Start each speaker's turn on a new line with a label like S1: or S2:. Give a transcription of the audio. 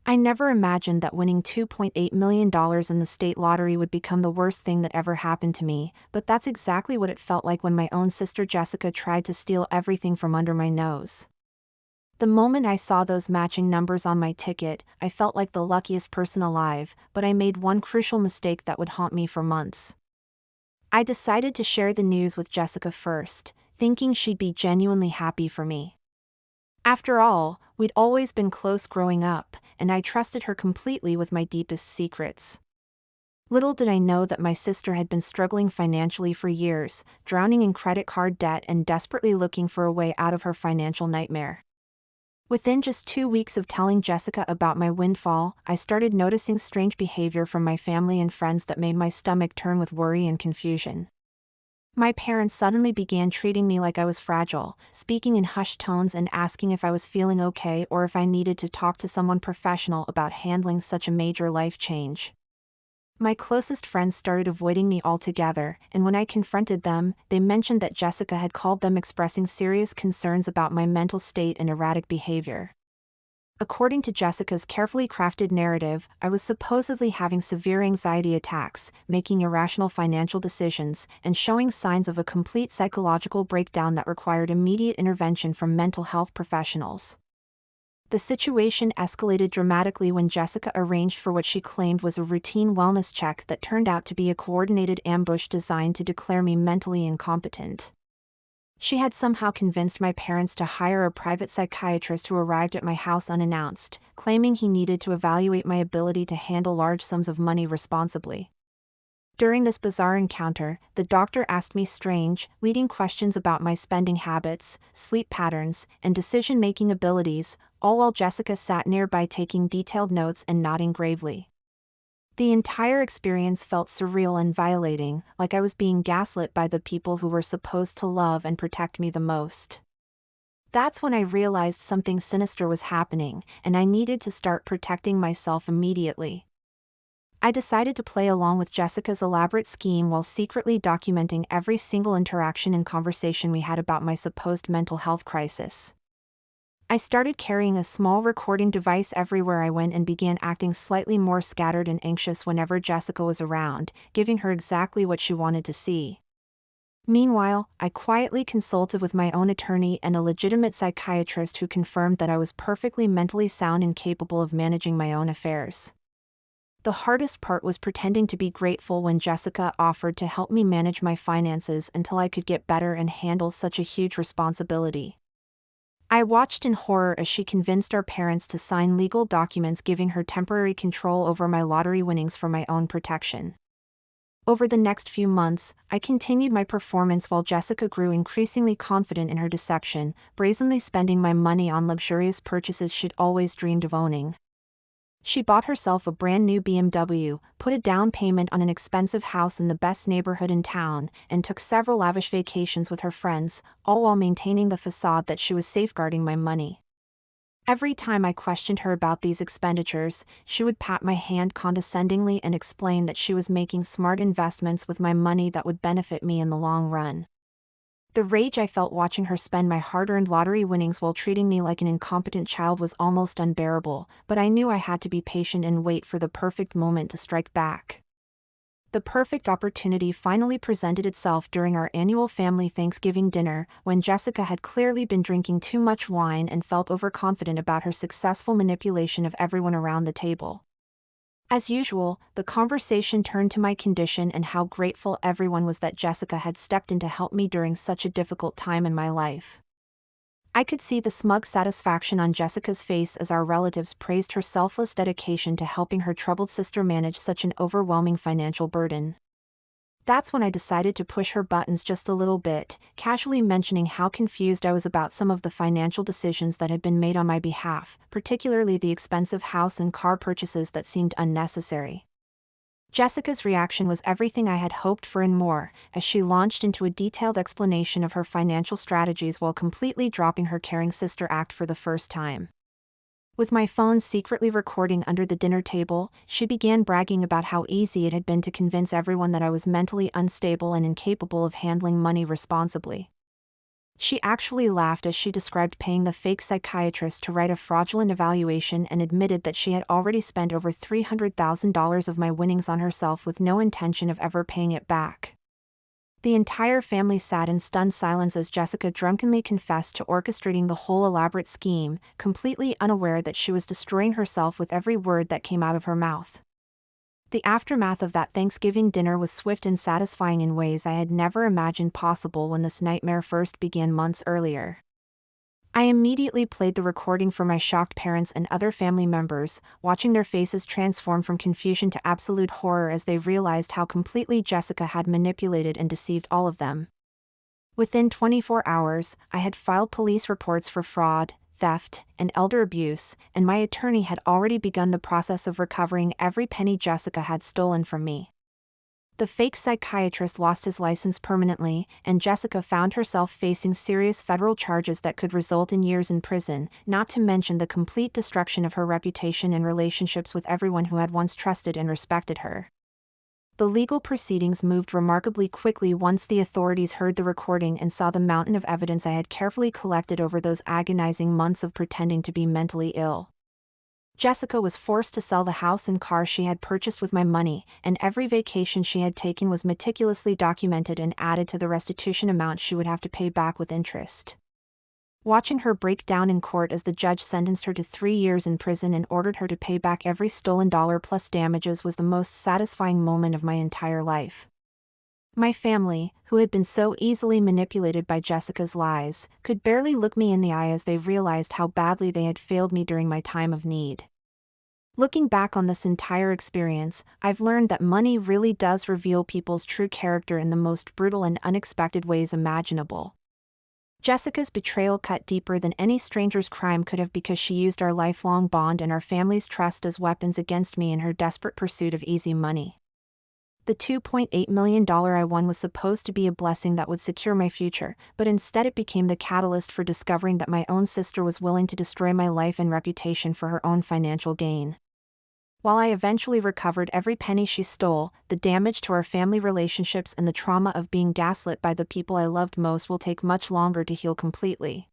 S1: I never imagined that winning $2.8 million in the state lottery would become the worst thing that ever happened to me, but that's exactly what it felt like when my own sister Jessica tried to steal everything from under my nose. The moment I saw those matching numbers on my ticket, I felt like the luckiest person alive, but I made one crucial mistake that would haunt me for months. I decided to share the news with Jessica first, thinking she'd be genuinely happy for me. After all, we'd always been close growing up, and I trusted her completely with my deepest secrets. Little did I know that my sister had been struggling financially for years, drowning in credit card debt and desperately looking for a way out of her financial nightmare. Within just 2 weeks of telling Jessica about my windfall, I started noticing strange behavior from my family and friends that made my stomach turn with worry and confusion. My parents suddenly began treating me like I was fragile, speaking in hushed tones and asking if I was feeling okay or if I needed to talk to someone professional about handling such a major life change. My closest friends started avoiding me altogether, and when I confronted them, they mentioned that Jessica had called them expressing serious concerns about my mental state and erratic behavior. According to Jessica's carefully crafted narrative, I was supposedly having severe anxiety attacks, making irrational financial decisions, and showing signs of a complete psychological breakdown that required immediate intervention from mental health professionals. The situation escalated dramatically when Jessica arranged for what she claimed was a routine wellness check that turned out to be a coordinated ambush designed to declare me mentally incompetent. She had somehow convinced my parents to hire a private psychiatrist who arrived at my house unannounced, claiming he needed to evaluate my ability to handle large sums of money responsibly. During this bizarre encounter, the doctor asked me strange, leading questions about my spending habits, sleep patterns, and decision-making abilities, all while Jessica sat nearby taking detailed notes and nodding gravely. The entire experience felt surreal and violating, like I was being gaslit by the people who were supposed to love and protect me the most. That's when I realized something sinister was happening, and I needed to start protecting myself immediately. I decided to play along with Jessica's elaborate scheme while secretly documenting every single interaction and conversation we had about my supposed mental health crisis. I started carrying a small recording device everywhere I went and began acting slightly more scattered and anxious whenever Jessica was around, giving her exactly what she wanted to see. Meanwhile, I quietly consulted with my own attorney and a legitimate psychiatrist who confirmed that I was perfectly mentally sound and capable of managing my own affairs. The hardest part was pretending to be grateful when Jessica offered to help me manage my finances until I could get better and handle such a huge responsibility. I watched in horror as she convinced our parents to sign legal documents giving her temporary control over my lottery winnings for my own protection. Over the next few months, I continued my performance while Jessica grew increasingly confident in her deception, brazenly spending my money on luxurious purchases she'd always dreamed of owning. She bought herself a brand new BMW, put a down payment on an expensive house in the best neighborhood in town, and took several lavish vacations with her friends, all while maintaining the facade that she was safeguarding my money. Every time I questioned her about these expenditures, she would pat my hand condescendingly and explain that she was making smart investments with my money that would benefit me in the long run. The rage I felt watching her spend my hard-earned lottery winnings while treating me like an incompetent child was almost unbearable, but I knew I had to be patient and wait for the perfect moment to strike back. The perfect opportunity finally presented itself during our annual family Thanksgiving dinner, when Jessica had clearly been drinking too much wine and felt overconfident about her successful manipulation of everyone around the table. As usual, the conversation turned to my condition and how grateful everyone was that Jessica had stepped in to help me during such a difficult time in my life. I could see the smug satisfaction on Jessica's face as our relatives praised her selfless dedication to helping her troubled sister manage such an overwhelming financial burden. That's when I decided to push her buttons just a little bit, casually mentioning how confused I was about some of the financial decisions that had been made on my behalf, particularly the expensive house and car purchases that seemed unnecessary. Jessica's reaction was everything I had hoped for and more, as she launched into a detailed explanation of her financial strategies while completely dropping her caring sister act for the first time. With my phone secretly recording under the dinner table, she began bragging about how easy it had been to convince everyone that I was mentally unstable and incapable of handling money responsibly. She actually laughed as she described paying the fake psychiatrist to write a fraudulent evaluation and admitted that she had already spent over $300,000 of my winnings on herself with no intention of ever paying it back. The entire family sat in stunned silence as Jessica drunkenly confessed to orchestrating the whole elaborate scheme, completely unaware that she was destroying herself with every word that came out of her mouth. The aftermath of that Thanksgiving dinner was swift and satisfying in ways I had never imagined possible when this nightmare first began months earlier. I immediately played the recording for my shocked parents and other family members, watching their faces transform from confusion to absolute horror as they realized how completely Jessica had manipulated and deceived all of them. Within 24 hours, I had filed police reports for fraud, theft, and elder abuse, and my attorney had already begun the process of recovering every penny Jessica had stolen from me. The fake psychiatrist lost his license permanently, and Jessica found herself facing serious federal charges that could result in years in prison, not to mention the complete destruction of her reputation and relationships with everyone who had once trusted and respected her. The legal proceedings moved remarkably quickly once the authorities heard the recording and saw the mountain of evidence I had carefully collected over those agonizing months of pretending to be mentally ill. Jessica was forced to sell the house and car she had purchased with my money, and every vacation she had taken was meticulously documented and added to the restitution amount she would have to pay back with interest. Watching her break down in court as the judge sentenced her to 3 years in prison and ordered her to pay back every stolen dollar plus damages was the most satisfying moment of my entire life. My family, who had been so easily manipulated by Jessica's lies, could barely look me in the eye as they realized how badly they had failed me during my time of need. Looking back on this entire experience, I've learned that money really does reveal people's true character in the most brutal and unexpected ways imaginable. Jessica's betrayal cut deeper than any stranger's crime could have because she used our lifelong bond and our family's trust as weapons against me in her desperate pursuit of easy money. The $2.8 million I won was supposed to be a blessing that would secure my future, but instead it became the catalyst for discovering that my own sister was willing to destroy my life and reputation for her own financial gain. While I eventually recovered every penny she stole, the damage to our family relationships and the trauma of being gaslit by the people I loved most will take much longer to heal completely.